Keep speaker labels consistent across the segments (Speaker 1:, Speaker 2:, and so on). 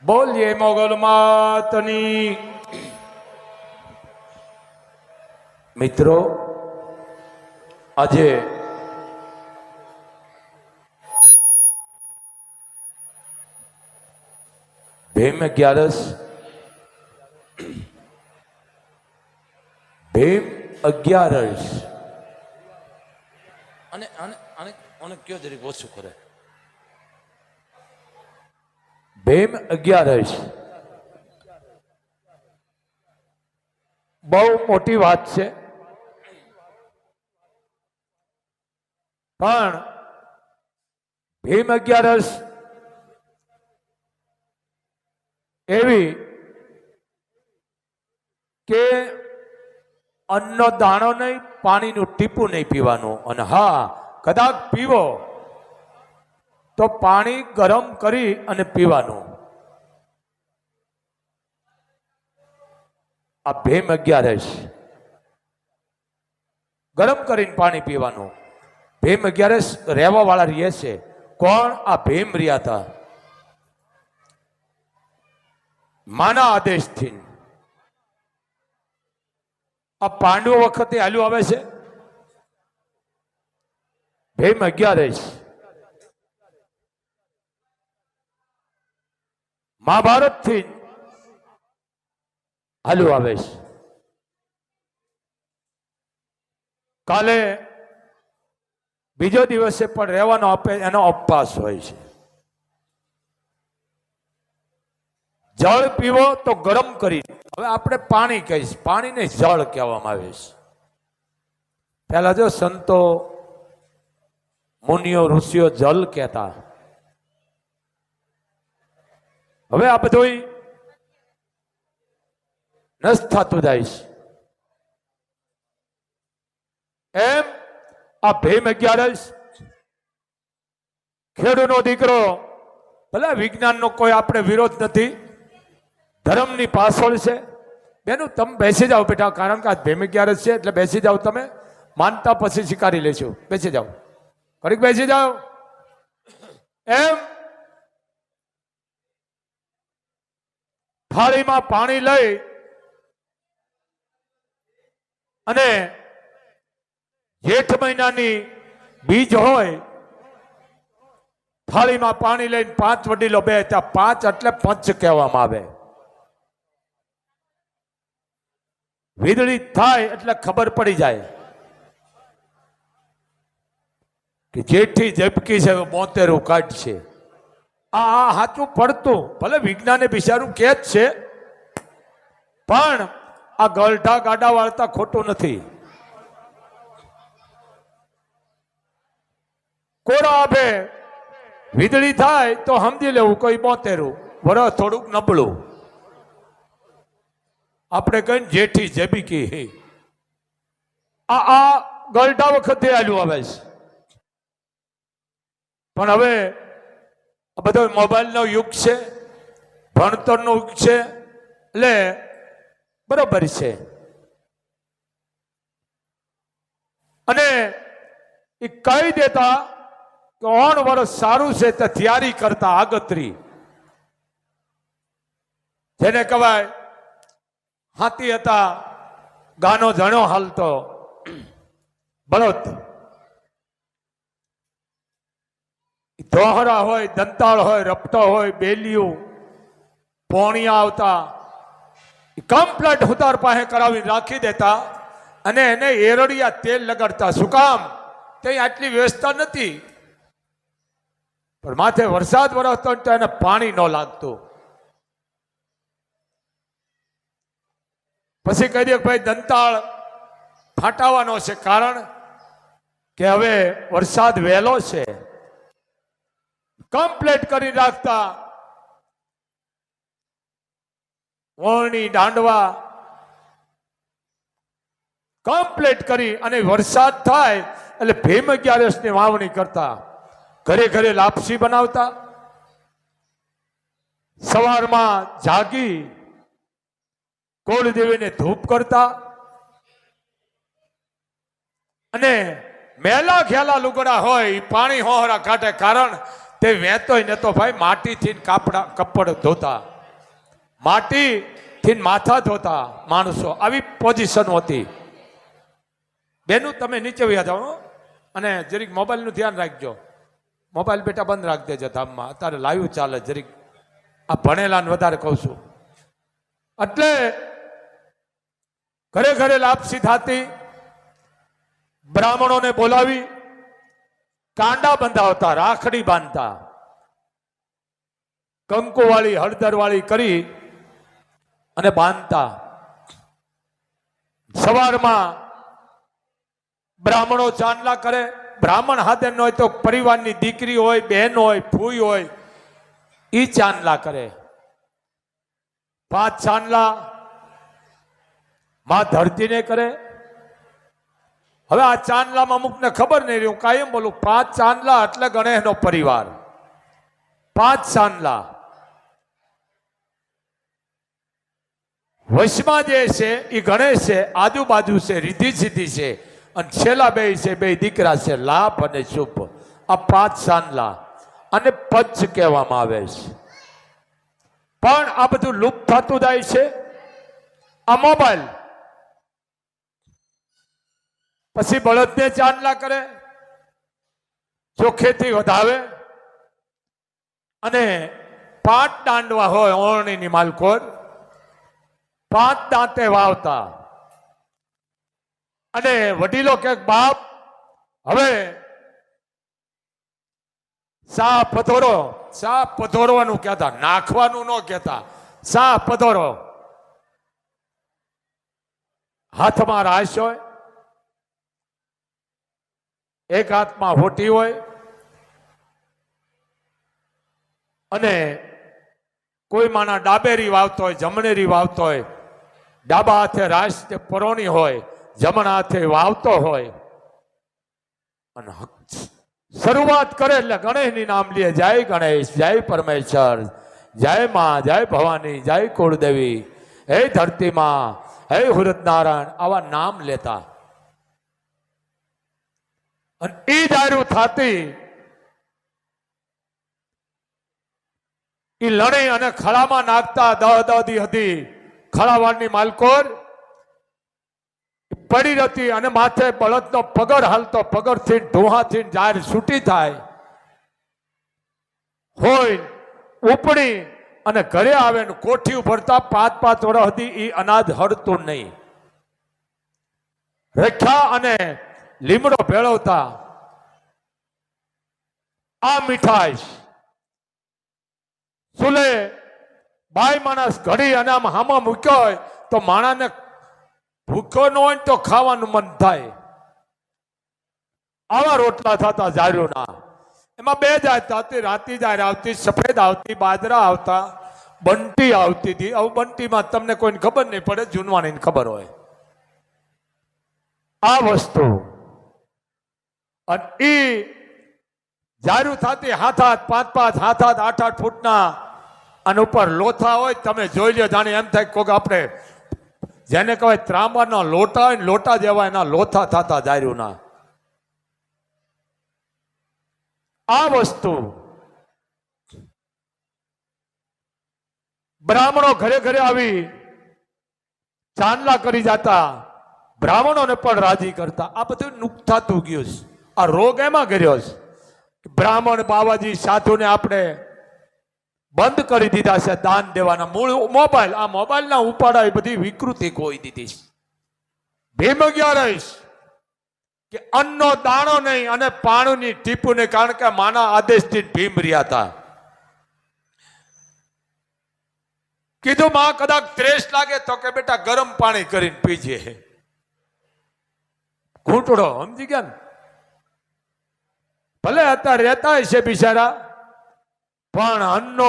Speaker 1: બોલીએ મોગલ માતની। મિત્રો, આજે ભીમ 11 અને કયો જરીક ઓછું કરે। ભીમ 11 બહુ મોટી વાત છે, પણ ભીમ 11 એવી કે અન્નનો દાણો નહીં, પાણીનું ટીપું નહીં પીવાનું, અને હા કદાચ પીવો તો પાણી ગરમ કરી અને પીવાનું। આ ભીમ 11 ગરમ કરીને પાણી પીવાનું। ભીમ 11 રહેવા વાળા રહે છે કોણ? આ ભીમ રહ્યા હતા માના આદેશથી। આ પાંડવો વખતે હાલ્યું આવે છે ભીમ 11। મહાભારત થી હાલ્યું આવે છે। કાલે બીજો દિવસે પણ રહેવાનો આપે, એનો ઉપવાસ હોય છે। જળ પીવો તો ગરમ કરી, હવે આપણે પાણી કહીશ, પાણીને જળ કહેવામાં આવે છે। પહેલા જો સંતો મુનિઓ ઋષિઓ જલ કહેતા, હવે આ બધું નષ્ટ થતું જાય છે। એમ આ ભીમ 11 ખેડૂતનો દીકરો, ભલે વિજ્ઞાનનો કોઈ આપણે વિરોધ નથી, ધર્મની પાછળ છે। બેનું તમે બેસી જાઓ બેટા, કારણ કે આ ભીમ 11 છે એટલે બેસી જાઓ, તમે માનતા પછી સ્વીકારી લેશો। બેસી જાઓ, ઘડીક બેસી જાઓ। એમ થાળીમાં પાણી લઈ અને જેઠ મહિનાની બીજ હોય, થાળીમાં પાણી લઈને 5 વડીલો બે, ત્યાં 5 એટલે પંચ કહેવામાં આવે। વીજળી થાય એટલે ખબર પડી જાય કે જેઠી ઝબકી છે 72 કાઢશે। આ સાચું પડતું, ભલે વિજ્ઞાને બિચારું કે જ છે, પણ આ ગલઢા ગાડા વાળતા ખોટું નથી। કોરા આપે વીજળી થાય તો સમજી લેવું કોઈ 72 વરસ થોડુંક નબળું, આપણે કઈ જેઠી ઝબકી। આ ગલઢા વખતે આલ્યું આવે છે, પણ હવે આ બધો મોબાઈલનો યુગ છે, ભણતરનો યુગ છે, એટલે બરોબર છે। અને એ કહી દેતા કે 3 વર્ષ સારું છે તે તૈયારી કરતા આગતરી, જેને કહેવાય હાથી હતા, ગાનો જણો હાલતો બળદ, દોહરા હોય, દંતાળ હોય, રપટો હોય, બેલિયું, પોણિયા આવતા, કમ્પ્લેટ હુતાર પાસે કરાવી રાખી દેતા અને એને એરડિયા તેલ લગાડતા। શું કામ? ત્યાં આટલી વ્યવસ્થા નથી, પણ માથે વરસાદ વરસતો તો એને પાણી ન લાગતું। પછી કહી દે ભાઈ દંતાળ ફાટાવાનો છે, કારણ કે હવે વરસાદ વહેલો છે। કમ્પ્લેટ કરી રાખતા, વણણી દાંડવા કમ્પ્લેટ કરી અને વરસાદ થાય એટલે ભીમ 11 ની વાવણી કરતા। ઘરે ઘરે લાપસી બનાવતા, સવારમાં જાગી કુળદેવીને ધૂપ કરતા, અને મેલા ખેલા લુગડા હોય પાણી હોહરા કાઢે, કારણ તે વેતોય ને તો ભાઈ માટીથી કપડ ધોતા। માટીથી માથા ધોતા માણસો, આવી પોઝિશન હતી. બેનું તમે નીચે વ્યા જાઓ અને જરીક મોબાઈલનું ધ્યાન રાખજો. મોબાઈલ બેટા બંધ રાખી દેજો ધામમાં, અત્યારે લાઈવ ચાલે. જરીક આ ભણેલાને વધારે કહું છું. એટલે ઘરે ઘરે લાપસી થતી, બ્રાહ્મણોને બોલાવી કાંડા બંધાવતા, રાખડી બાંધતા, કંકુ વાળી હળદર વાળી કરી અને બાંધતા. સવારમાં બ્રાહ્મણો ચાંદલા કરે. બ્રાહ્મણ હાથે ન હોય તો પરિવારની દીકરી હોય, બહેન હોય, ફૂઈ હોય, ઈ ચાંદલા કરે. 5 ચાંદલા માં ધરતીને કરે. હવે આ ચાંદલામાં અમુકને ખબર નહીં રહી, હું કાયમ બોલું, 5 ચાંદલા એટલે ગણેશનો પરિવાર. 5 ચાંદલા વશમાં જે છે એ ગણેશ છે, આજુબાજુ છે રીધિ સિદ્ધિ છે, અને છેલ્લા બે છે બે દીકરા છે, લાભ અને શુભ. આ 5 ચાંદલા અને પંચ કહેવામાં આવે છે. પણ આ બધું લુપ્ત થતું જાય છે. આ મોબાઈલ પછી બળદને ચાંદલા કરે, ચોખ્ખેથી વધાવે, અને 5 દાંડવા હોય ઓરણીની માલકોર, 5 દાંતે વાવતા. અને વડીલો કે બાપ હવે સા પધોરો, સા પધોરવાનું કહેતા, નાખવાનું ન કહેતા, સા પધોરો. હાથમાં રાશ હોય, એક હાથમાં હોટી હોય, અને કોઈ માના ડાબેરી વાવતો હોય, જમણેરી વાવતો હોય, ડાબા હાથે રાશ પરોણી હોય, જમણા હાથે વાવતો હોય, અને શરૂઆત કરે એટલે ગણેશની નામ લે. જય ગણેશ, જય પરમેશ્વર, જય માં, જય ભવાની, જય કુળદેવી, હે ધરતી માં, હે હુરત નારાયણ, આવા નામ લેતા. અને એ દારૂ થાતી એ લણી અને ખળામાં નાખતા. 10 દી હતી ખળાવાળની માલકોર પડી રહેતી, અને માથે બળદનો પગર હાલતો, પગરથી ઢોહાથી જાહેર છૂટી થાય હોય, ઉપડી અને ઘરે આવે ને કોઠી ભરતા. 5-5 વર્ષ હતી એ અનાજ હળતું નહીં. રેખા અને લીમડો ભેળવતા. આ મીઠાઈ સુલે બાઈ માણસ ઘડી અને આમ હામાં મૂક્યો હોય તો માણાને ભૂખ્યો ન હોય તો ખાવાનું મન થાય. આવા રોટલા થતા જાર્યુના. એમાં 2 જાત આવતી, રાતી જાર આવતી, સફેદ આવતી, બાજરા આવતા, બંટી આવતી હતી. આવું બંટીમાં તમને કોઈને ખબર નહીં પડે, જૂનવાણીને ખબર હોય. આ વસ્તુ અને ઈ જારું થતી 7-7, 5-5, 7-7, 8-8 ફૂટના, અને ઉપર લોથા હોય. તમે જોઈ લો, જાણે એમ થાય કોક આપણે જેને કહેવાય ત્રાંબાના લોટા હોય ને, લોટા જેવા એના લોથા થતા જાર્યુના. આ વસ્તુ બ્રાહ્મણો ઘરે ઘરે આવી ચાંદલા કરી જતા, બ્રાહ્મણોને પણ રાજી કરતા. આ બધું નુકસાતું ગયું છે. આ રોગ એમાં કર્યો છે. બ્રાહ્મણ બાવાજી સાધુને આપણે બંધ કરી દીધા છે દાન દેવાના. મૂળ મોબાઈલ, આ મોબાઈલના ઉપાડા એ બધી વિકૃતિ કોઈ દીધી છે. ભીમ 11 કે અન્નનો દાણો નહીં અને પાણીની ટીપું નહીં, કારણ કે માના આદેશથી ભીમ રહ્યા હતા. કીધું માં કદાચ ત્રેસ લાગે તો કે બેટા ગરમ પાણી કરીને પીજે. ઘૂંટડો સમજી ગયા ને? ભલે અત્યારે રહેતા છે બિચારા, પણ અન્નનો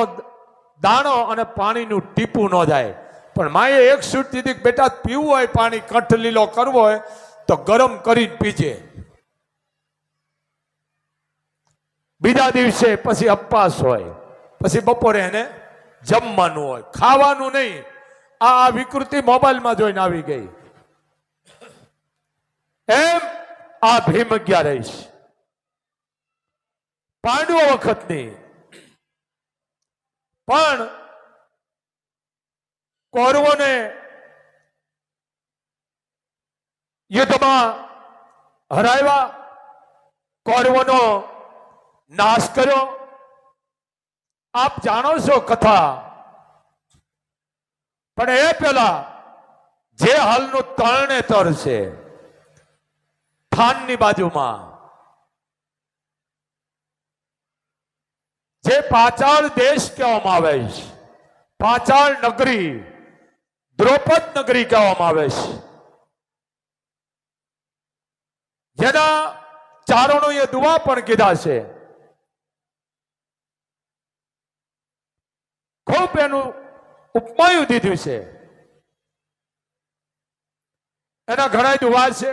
Speaker 1: દાણો અને પાણીનું ટીપું ન જાય. પણ માએ એક છૂટ દીધી કે બેટા પીવું હોય પાણી, કંઠ લીલો કરવો હોય તો ગરમ કરીને પીજે. બીજા દિવસે પછી અપવાસ હોય, પછી બપોરે એને જમવાનું હોય, ખાવાનું નહીં. આ વિકૃતિ મોબાઈલમાં જોઈને આવી ગઈ. એમ આ ભીમ 11 પાંડવો વખતની. પણ કૌરવોને યુદ્ધમાં હરાવ્યા, કૌરવોનો નાશ કર્યો. આપ જાણો છો કથા, પણ એ પેલા જે હાલનું તરણેતર છે થાનની બાજુમાં, જે પાંચાળ દેશ કહેવામાં આવે છે, પાંચાળ નગરી, દ્રૌપદ નગરી કહેવામાં આવે છે, જેના ચારણોએ દુઆ પણ કીધા છે. ખૂબ એનું ઉપમાયું દીધું છે, એના ઘણા દુઆ છે.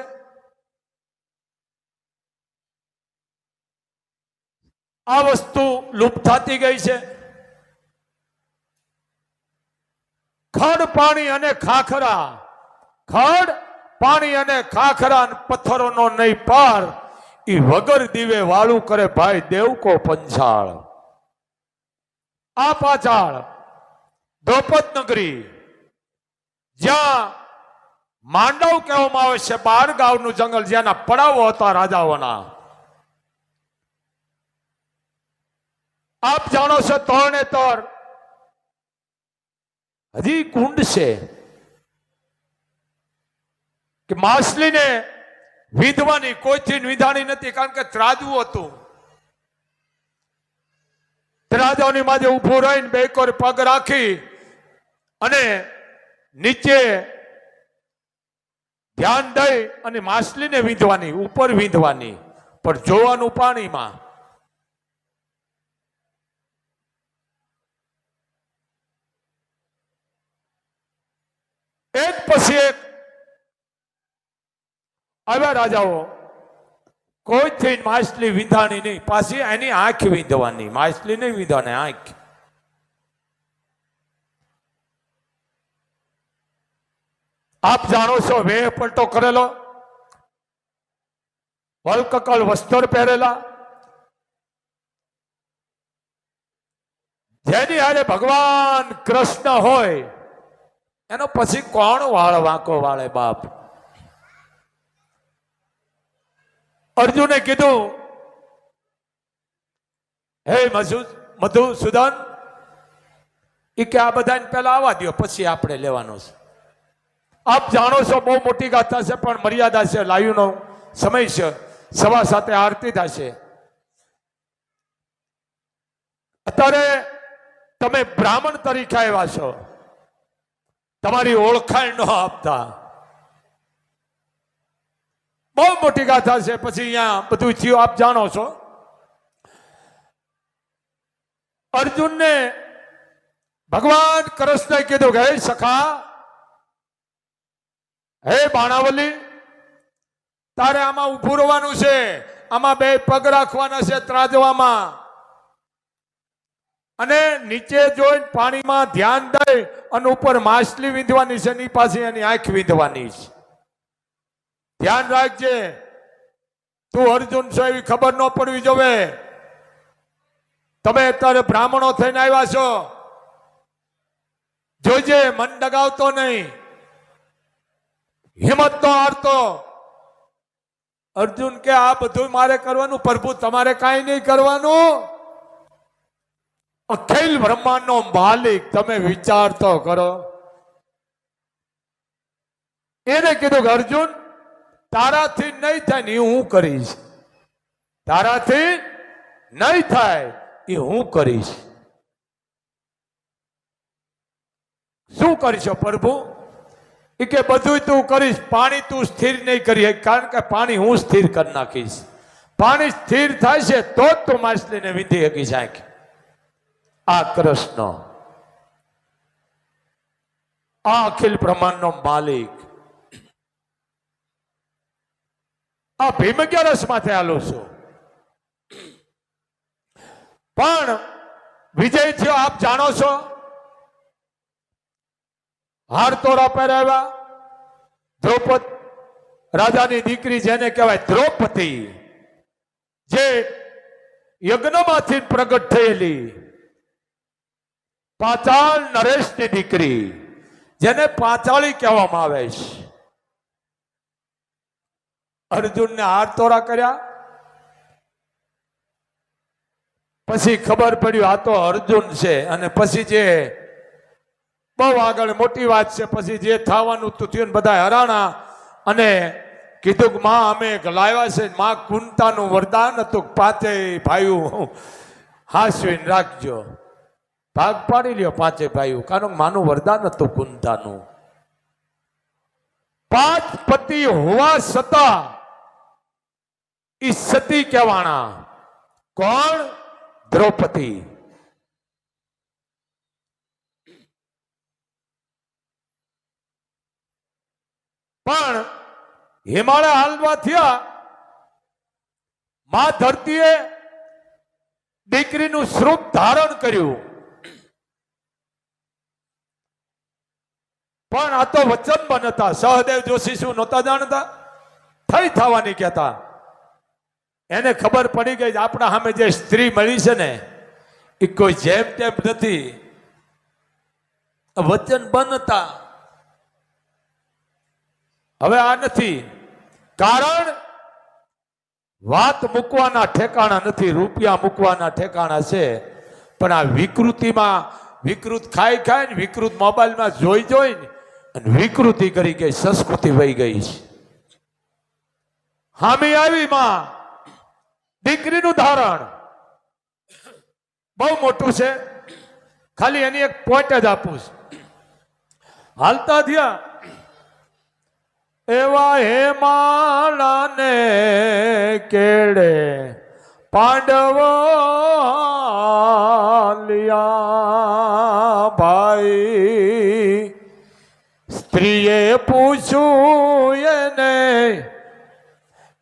Speaker 1: આ વસ્તુ લુપ્ત થતી ગઈ છે. ખડ પાણી અને ખાખરા, ખડ પાણી અને ખાખરા પથ્થરોનો નહીં પાર, ઈ વગર દીવે વાળું કરે ભાઈ દેવકો પંચાળ. આ પાછળ દ્રૌપદ નગરી, જ્યાં માંડવ કહેવામાં આવે છે, 12 ગામનું જંગલ, જ્યાંના પડાવો હતા રાજાઓના. આપ જાણો છો તરણેતર હજી કુંડ છે કે માછલીને વિંધવાની કોઈથી વિંધાણી નથી, કારણ કે ત્રાજવું હતું. ત્રાજાઓની માથે ઉભું રહીને બે કોર પગ રાખી અને નીચે ધ્યાન દઈ અને માછલીને વિંધવાની, ઉપર વિંધવાની, પણ જોવાનું પાણીમાં. એક પછી એક આવ્યા રાજાઓ, કોઈથી માછલી વિંધાણી નહીં, પાછી એની આંખ વિંધવાની, માછલી નહીં વિંધવાની, આંખ. આપ જાણો છો વેહ પલટો કરેલો, વલકકળ વસ્ત્ર પહેરેલા, જેની હારે ભગવાન કૃષ્ણ હોય એનો પછી કોણ વાળ વાંકો વાળે બાપ. અર્જુને કીધું, હે મધુસૂદન, એ કે આ બધાને પહેલા આવવા દો, પછી આપણે લેવાનો છે. આપ જાણો છો બહુ મોટી ગાથા છે, પણ મર્યાદા છે, લાયુનો સમય છે, 7:15 આરતી થશે. અત્યારે તમે બ્રાહ્મણ તરીકે આવ્યા છો, તમારી ઓળખાણ ન આપતા. બહુ મોટી ગાથા છે, પછી અહીંયા બધું થયું, આપ જાણો છો. અર્જુનને ભગવાન કૃષ્ણએ કીધું કે હે સખા, હે બાણાવલી, તારે આમાં ઉભું રહેવાનું છે, આમાં બે પગ રાખવાના છે ત્રાજવામાં, અને નીચે જોઈને પાણીમાં ધ્યાન દઈ અને ઉપર માછલી વિંધવાની છે, એની પાસે એની આંખ વિંધવાની છે. ધ્યાન રાખજે, તું અર્જુન છો એવી ખબર ન પડવી જોવે. તમે અત્યારે બ્રાહ્મણો થઈને આવ્યા છો, જોજે મન ડગાવતો નહીં, હિંમત નો હારતો. અર્જુન કે આ બધું મારે કરવાનું, પ્રભુ તમારે કાંઈ નહીં કરવાનું, અખિલ બ્રહ્માંડ નો માલિક, તમે વિચાર તો કરો. એને કીધું કે અર્જુન, તારાથી નહીં થાય ને એ હું કરીશ, તારાથી નહીં થાય એ હું કરીશ. શું કરશો પ્રભુ? એ કે બધું તું કરીશ, પાણી તું સ્થિર નહીં કરી, કારણ કે પાણી હું સ્થિર કરી નાખીશ. પાણી સ્થિર થાય છે તો જ તું માછલીને વિંધી શકીશ આંખ. આ કૃષ્ણ, આ અખિલ બ્રહ્માંડનો માલિક, આ ભીમ 11 માથે આલો છો. પણ વિજય થયો આપ જાણો છો. હાર તોરા પહેરાવ્યા, દ્રૌપદ રાજાની દીકરી જેને કહેવાય દ્રૌપદી, જે યજ્ઞમાંથી પ્રગટ થયેલી પાંચાલ નરેશની દીકરી, જેને પાંચાળી કહેવામાં આવે છે. અર્જુનને હાર તોરા કર્યા, પછી ખબર પડ્યું આ તો અર્જુન છે. અને પછી જે બહુ આગળ મોટી વાત છે, પછી જે થવાનું થયું બધા હરાણા અને કીધું કે માં અમે લાવ્યા છે. માં કુંતાનું વરદાન હતું, પાંચે ભાઈઓ હાસવીને રાખજો, ભાગ પાડી લ્યો પાંચે ભાઈઓ, કારણ માનું વરદાન હતું કુંતાનું. 5 પતિ હોવા છતાં ઈ સતી કહેવાણા. કોણ? દ્રૌપદી. પણ હિમાલય હાલવા થયા, માં ધરતીએ દીકરીનું સ્વરૂપ ધારણ કર્યું. પણ આ તો વચન બનતા. સહદેવ જોશી શું નહોતા જાણતા? થઈ થવાની કહેતા. એને ખબર પડી ગઈ આપણા સામે જે સ્ત્રી મળી છે ને એ કોઈ જેમ તેમ નથી, વચન બનતા. હવે આ નથી, કારણ વાત મૂકવાના ઠેકાણા નથી, રૂપિયા મૂકવાના ઠેકાણા છે. પણ આ વિકૃતિમાં વિકૃત ખાઈ ખાઈ ને વિકૃત મોબાઈલમાં જોઈ જોઈને અને વિકૃતિ કરી ગઈ, સંસ્કૃતિ વહી ગઈ છે. હામી આવી માં દીકરીનું ધારણ બહુ મોટું છે. ખાલી એની એક પોઈન્ટ જ આપું છું. હાલતા થયા એવા હેમાળાને કેડે પાંડવો લિયા ભાઈ. સ્ત્રીએ પૂછ્યું એને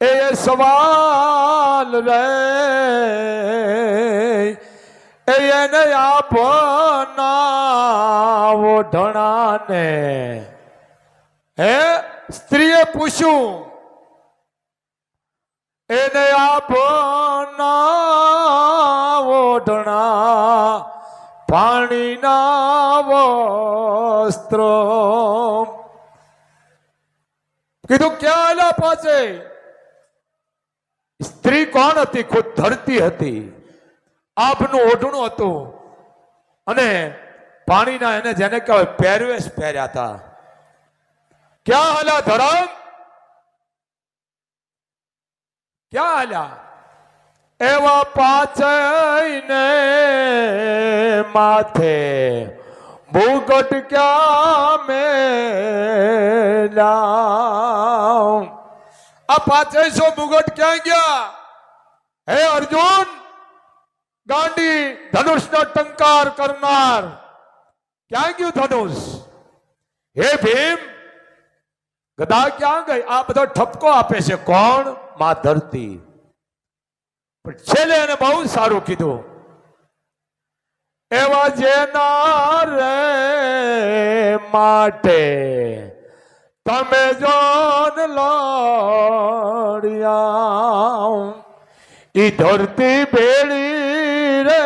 Speaker 1: એ સવાલ રે, એને આપના ઓઢણાને. હે સ્ત્રીએ પૂછ્યું એને આપના ઓઢણા પાણીના વસ્ત્ર. કીધું ક્યાં આલ્યા પાસે? સ્ત્રી કોણ હતી? ખુદ ધરતી હતી. આભનું ઓઢણું હતું અને પાણીના એને જેને કહેવાય પહેરવેશ પહેર્યા હતા. ક્યાં હાલ્યા ધરમ? ક્યાં હાલ્યા? એવા પાછને માથે મુગટ ક્યાં મેલ્યા? આ 500 મુગટ ક્યાં ગયા? હે અર્જુન, ગાંડી ધનુષનો ટંકાર કરનાર, ક્યાં ગયું ધનુષ? હે ભીમ, ગદા ક્યાં ગઈ? આ બધો ઠપકો આપે છે કોણ? માં ધરતી. પણ છેલ્લે એને બહુ સારું કીધું, એવા જેના રે માટે તમે જોન લોડિયા. ઈ ધરતી ભેળી રે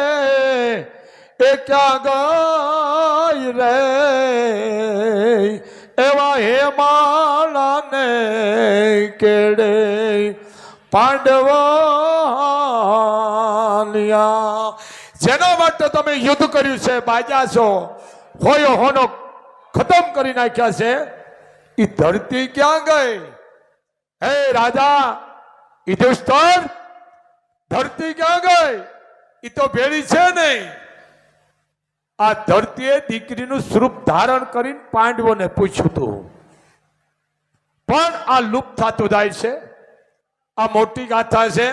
Speaker 1: એ ક્યાં ગઈ રે? એવા હેમાળાને કેડે પાંડવાલિયા. જેના માટે તમે યુદ્ધ કર્યું છે, બાજા છો, હોયો હોનો ખતમ કરી નાખ્યા છે, એ ધરતી ક્યાં ગઈ? હે રાજા યુધિષ્ઠિર, ધરતી ક્યાં ગઈ? એ તો ભેળી છે નહીં. આ ધરતીએ દીકરીનું સ્વરૂપ ધારણ કરીને પાંડવોને પૂછ્યું હતું, પણ આ લુપ્ત થતું જાય છે. આ મોટી ગાથા છે,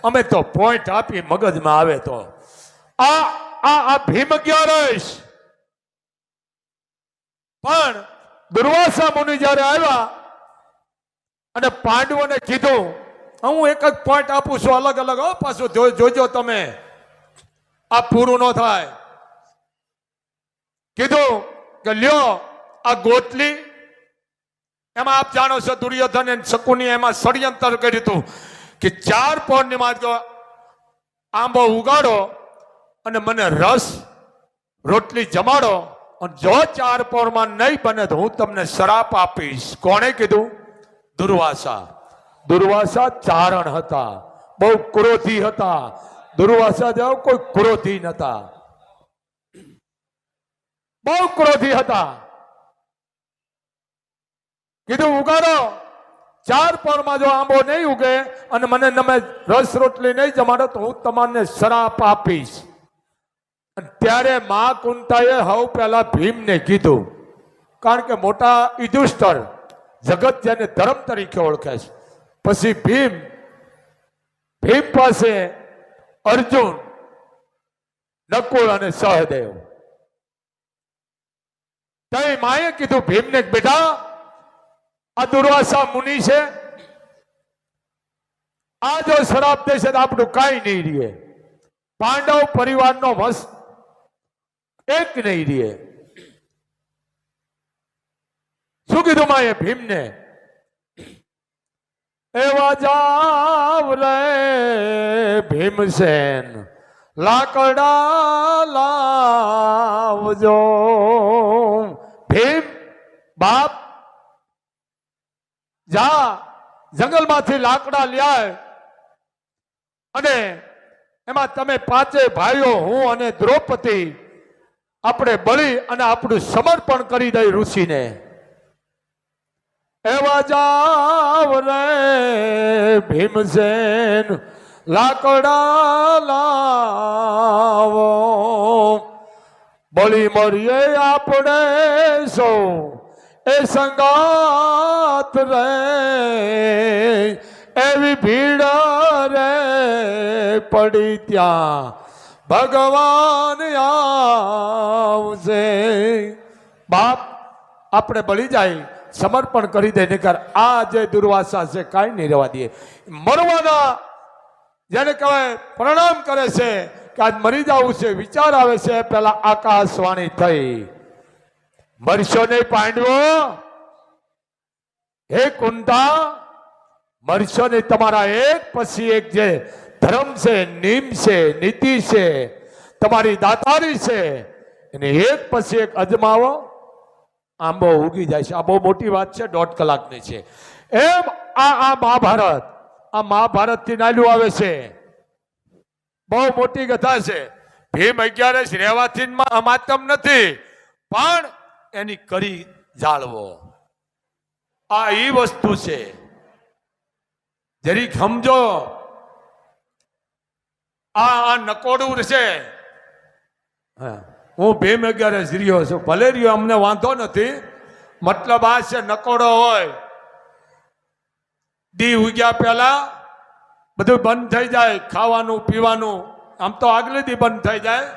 Speaker 1: અમે તો પોઈન્ટ આપી મગજમાં આવે તો. આ ભીમ 11 પણ દુર્વાસા મુનિ જયારે આવ્યા અને પાંડવોને કીધું, હું એક જ પોઈન્ટ આપું છું, અલગ અલગ પાછું જોજો તમે, આ પૂરું ન થાય. કીધું કે લ્યો આ ગોટલી, એમાં આપ જાણો છો દુર્યોધન અને શકુની એમાં ષડયંત્ર કર્યું હતું કે 4 પૌર્ણિમા જો આંબો ઉગાડો અને મને રસ રોટલી જમાડો અને જો 4 પહોરમાં નહીં બને તો હું તમને શ્રાપ આપીશ. કોણે કીધું? દુર્વાસા. દુર્વાસા ચારણ હતા, બહુ ક્રોધી હતા. દુર્વાસા જેવો કોઈ ક્રોધી નતા, બહુ ક્રોધી હતા. કીધું ઉગાડો, 4 પહોરમાં જો આંબો નહીં ઉગે અને મને તમે રસ રોટલી નહીં જમાડો તો હું તમને શ્રાપ આપીશ. ત્યારે મા કુંતાએ હવ પહેલા ભીમને કીધું, કારણ કે મોટા યુધિષ્ઠિર જગત જેને ધર્મ તરીકે ઓળખે છે. પછી ભીમ પાસે અર્જુન, નકુળ અને સહદેવ. તઈ માએ કીધું ભીમને, બેટા આ દુર્વાસા મુનિ છે, આ જો શ્રાપ દેશે તો આપણું કાંઈ નહીં રહે. પાંડવ પરિવારનો વંશ એક નહીં રહે. શું કીધું માએ ભીમને? એવા જાવ રે ભીમસેન, લાકડા લાવજો. ભીમ બાપ જા જંગલમાંથી લાકડા લ્યાય અને એમાં તમે 5 ભાઈઓ, હું અને દ્રૌપદી આપણે બળી અને આપણું સમર્પણ કરી દઈ ઋષિને. એવા જાવ રે ભીમસેન, લાકડા લાવો. બળી મરીએ આપણે સૌ એ સંગાત રે, એવી ભીડ રે પડી ત્યાં ભગવાન આવશે. બાપ આપણે બળી જાય, સમર્પણ કરી દે, નકર આ જે દુર્વાસા છે કાંઈ નહીં રહેવા દે. મરવાના જેને કહેવાય પ્રણામ કરે છે કે આજ મરી જવું છે, વિચાર આવે છે, પેલા આકાશવાણી થઈ, મરશો નહીં પાંડવો, હે કુંતા, મરશો નહીં. તમારા એક પછી એક જે ધર્મ છે, નિયમ છે, નીતિ છે, તમારી દાતારી છે, એને એક પછી એક અજમાવો, આંબો ઉગી જાય છે. આ બહુ મોટી વાત છે, 1.5 કલાકની છે. એમ આ મહાભારત, આ મહાભારત થી નાલ્યું આવે છે, બહુ મોટી કથા છે. ભીમ 11 રહેવાથી અમાતમ નથી, પણ એની કરી જાળવો, આ ઈ વસ્તુ છે. જરીક સમજો. આ નકોડું છે. હું ભીમ 11 રહ્યો છું, ભલે રહ્યો, અમને વાંધો નથી. મતલબ આ છે, નકોડો હોય, દી ઉગ્યા પહેલા બધું બંધ થઈ જાય, ખાવાનું પીવાનું. આમ તો આગલે દી બંધ થઈ જાય.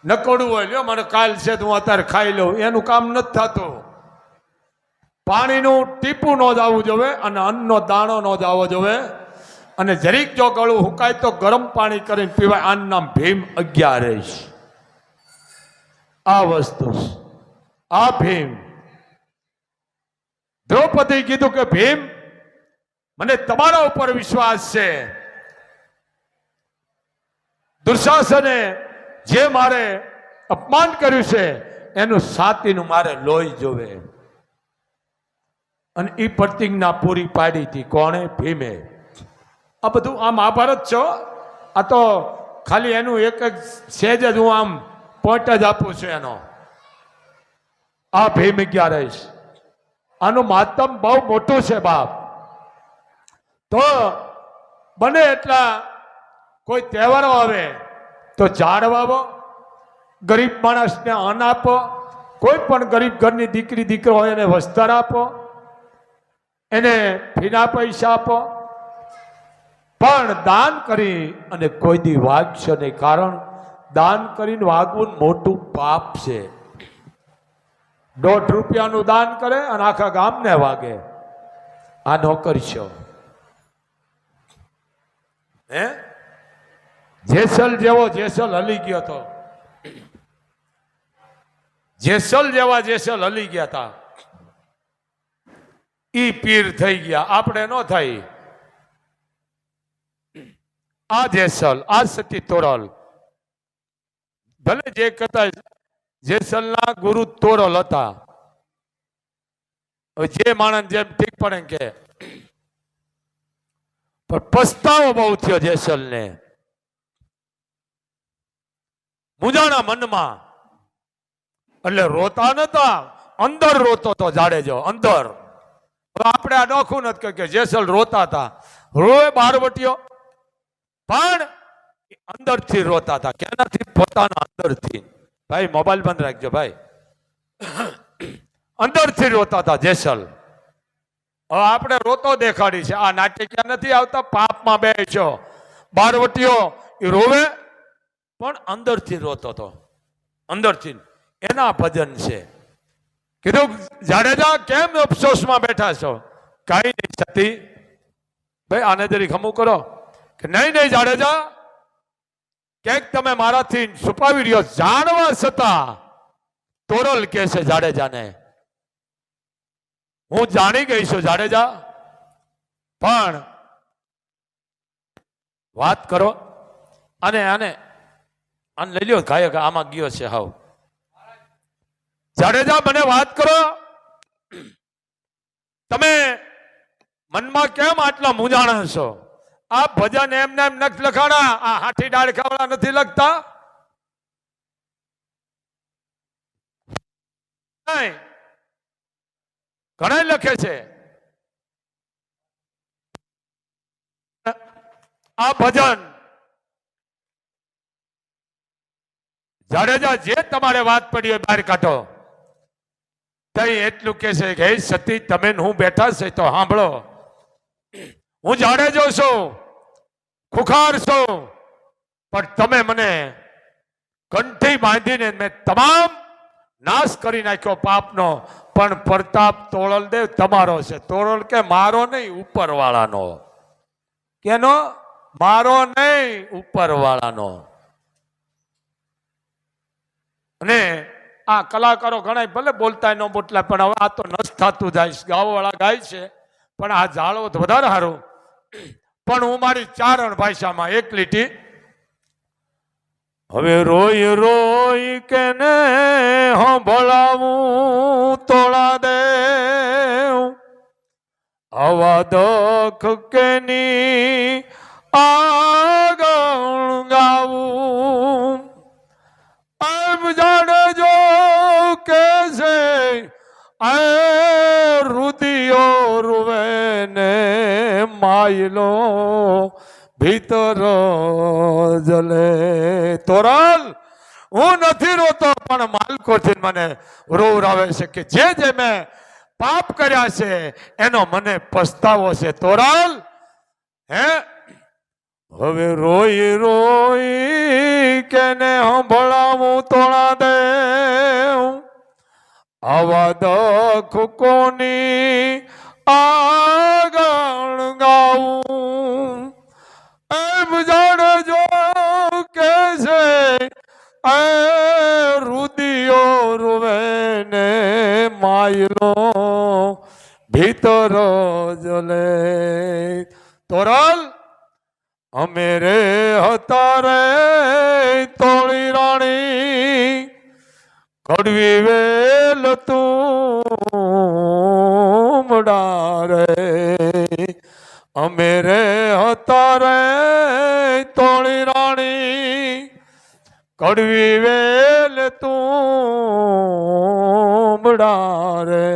Speaker 1: નકોડું હોય, લ્યો મને કાલ છે તો હું અત્યારે ખાઈ લઉં, એનું કામ નથી થતું. પાણીનું ટીપું ન જવું જોવે અને અન્નનો દાણો ન જવો જોવે. અને જરીક જો ગળું હુકાય તો ગરમ પાણી કરીને પીવાય. આનું નામ ભીમ 11. આ વસ્તુ, આ ભીમ. દ્રૌપદી કીધું કે ભીમ, મને તમારા ઉપર વિશ્વાસ છે. દુશાસને જે મારે અપમાન કર્યું છે એનું સાતીનું મારે લોહી જોવે. અને એ પ્રતિજ્ઞા પૂરી પાડી હતી. કોણે? ભીમે. આ બધું આ મહાભારત છો. આ તો ખાલી એનું એક સેજ જ હું આમ પોઈન્ટ જ આપું છું એનો. આ ભીમ 11. આનું મહત્તમ બહુ મોટું છે બાપ. તો બને એટલા કોઈ તહેવારો આવે તો ઝાડ વાવો, ગરીબ માણસને અન્ન આપો, કોઈ પણ ગરીબ ઘરની દીકરી દીકરો હોય એને વસ્ત્ર આપો, એને ફીના પૈસા આપો. પણ દાન કરી અને કોઈ દી વાગશો નહીં, કારણ દાન કરીને વાગવું મોટું પાપ છે. 1.5 રૂપિયાનું દાન કરે અને આખા ગામને વાગે. આ ન કરશો. હે, જેસલ જેવો જેસલ હલી ગયો હતો. જેસલ જેવા જેસલ હલી ગયા હતા. ઈ પીર થઈ ગયા, આપણે ન થઈ. આ જેસલ, આ સતી તોરલ, ભલે જે કહેતા જેસલના ગુરુ તોરલ હતા. હવે જે માણસ જેમ ઠીક પડે કે પણ પસ્તાવો બહુ થયો જેસલને. મુજાણા મનમાં, એટલે રોતા નતા, અંદર રોતો તો જાડેજો અંદર. આપણે આ નોખું નથી કે જેસલ રોતા હતા, રોય બારવટીઓ, પણ અંદરથી રોતા હતા. કેનાથી? પોતાના અંદરથી. ભાઈ મોબાઈલ બંધ રાખજો ભાઈ. અંદરથી રોતા હતા જેસલ. હવે આપણે રોતો દેખાડી છે. આ નાટ્ય નથી આવતા, પાપમાં બે છો બારવટીઓ એ રોવે પણ અંદરથી રોતો હતો, અંદરથી. એના ભજન છે. કીધું જાડેજા કેમ અફસોસમાં બેઠા છો? કઈ નહીં સતી ભાઈ, આને જરી ખમું કરો કે નહીં નહીં જાડેજા, ક્યાંક તમે મારાથી છુપાવી રહ્યો જાણવા છતાં. તોરલ કે છે જાડેજાને, હું જાણી ગઈ છું જાડેજા, પણ વાત કરો. અને આને આને લઈ લ્યો, ગાયક આમાં ગયો છે હાવ. જાડેજા મને વાત કરો, તમે મનમાં કેમ આટલા મૂંઝાણા છો? આ ભજન એમને એમ નથી લખાણા, આ હાથી ડાળખાવાળા નથી લખતા. ઘણા લખે છે. આ ભજન જાડેજા જે તમારે વાત પડી હોય બહાર કાઢો. તઈ એટલું કે છે કે હે સતી, તમે હું બેઠા છે તો સાંભળો. હું જાડેજો છું, ખુખાર છું, પણ તમે મને કંઠી બાંધીને મેં તમામ નાશ કરી નાખ્યો પાપનો. પણ પ્રતાપ તોરલ દેવ તમારો છે. તોરલ કે મારો નહીં, ઉપરવાળાનો. કેનો? મારો નહીં, ઉપરવાળાનો. અને આ કલાકારો ઘણા ભલે બોલતા ન બોલતા, પણ હવે આ તો નસ થતું જાય. ગાવાવાળા ગાય છે, પણ આ જાળવો તો વધારે સારું. પણ હું મારી ચારણ ભાષામાં એક લીટી. હવે રોઈ રોઈ કે ને ભોળાવું તોળા દેવ, આવા દુઃખ કેની આગળ ગાવું. જાડેજો કે છે રુદિયો રૂવે ને માયલો ભીતર જલે. તોરલ, હું નથી રોતો, પણ માલકોથી મને રોવરાવે છે કે જે જે મેં પાપ કર્યા છે એનો મને પસ્તાવો છે. તોરલ હે હવે રોઈ રોઈ કેને સંભળાવું તોળા દેવ, આવા દુઃખ કોની આગળ ગાવું. એમ જાણજો કે છે રુદિયો રૂવે ને માયલો ભીતર જલે. તોરલ, અમે રે હતા રે તોળી રાણી, કડવી વેલ તું રે. અમે રે હતા રે તોળી રાણી, કડવી વેલ તું રે.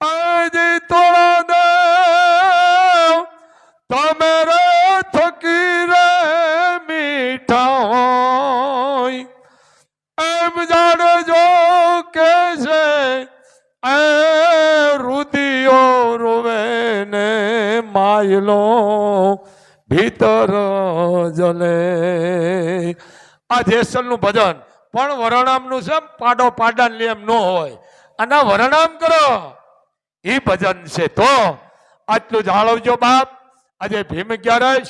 Speaker 1: આજે તોળા દેવ તમે રે થકી રે મીઠા હોય. એમ જાણજો કે છે રુદિયો રોવે ને માયલો ભીતર જલે. આ જેસલનું ભજન પણ વરણામનું છે. પાડો પાડા એમ ન હોય, અને વરણામ કરો એ ભજન છે. તો આટલું જાળવજો બાપ. આજે ભીમ અગિયારસ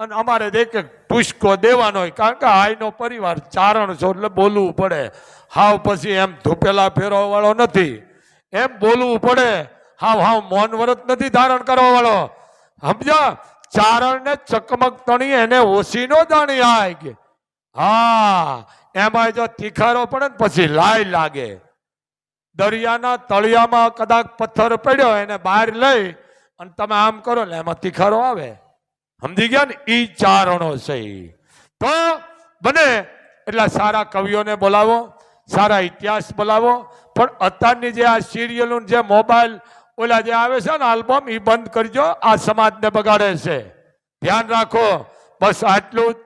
Speaker 1: અને અમારે દેખે પુષ્કો દેવાનો હોય, કારણ કે આઈનો પરિવાર ચારણ છો એટલે બોલવું પડે. હાવ પછી એમ ધૂપેલા ફેરવા વાળો નથી, એમ બોલવું પડે. હાવ હાવ મૌન વ્રત નથી ધારણ કરવા વાળો. સમજા? ચારણ ને ચકમક તણી એને ઓછી નો જાણી આય કે હા, એમાં જો તીખારો પડે ને પછી લાય લાગે. દરિયાના તળિયામાં કદાચ પથ્થર પડ્યો એને બહાર લઈ અને તમે આમ કરો ને એમાં તીખારો આવે. સમજી ગયા ને? ઈ ચારણો છે. તો બને એટલા સારા કવિઓને બોલાવો, સારા ઇતિહાસ બોલાવો. પણ અત્યારની જે આ સિરિયલો જે મોબાઈલ ઓલા જે આવે છે ને આલ્બમ, એ બંધ કરજો. આ સમાજને બગાડે છે. ધ્યાન રાખો. બસ આટલું જ.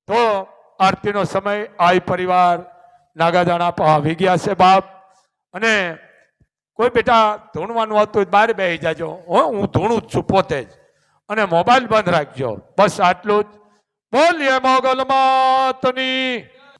Speaker 1: તો આરતીનો સમય આઈ પરિવાર નાગાદાણા પર આવી ગયા છે બાપ. અને કોઈ બેટા ધૂણવાનું હતું બહાર બેસી જાજો. હું ધૂણું જ છું પોતે જ. અને મોબાઈલ બંધ રાખજો. બસ આટલું જ. બોલીએ મોગલ માતની.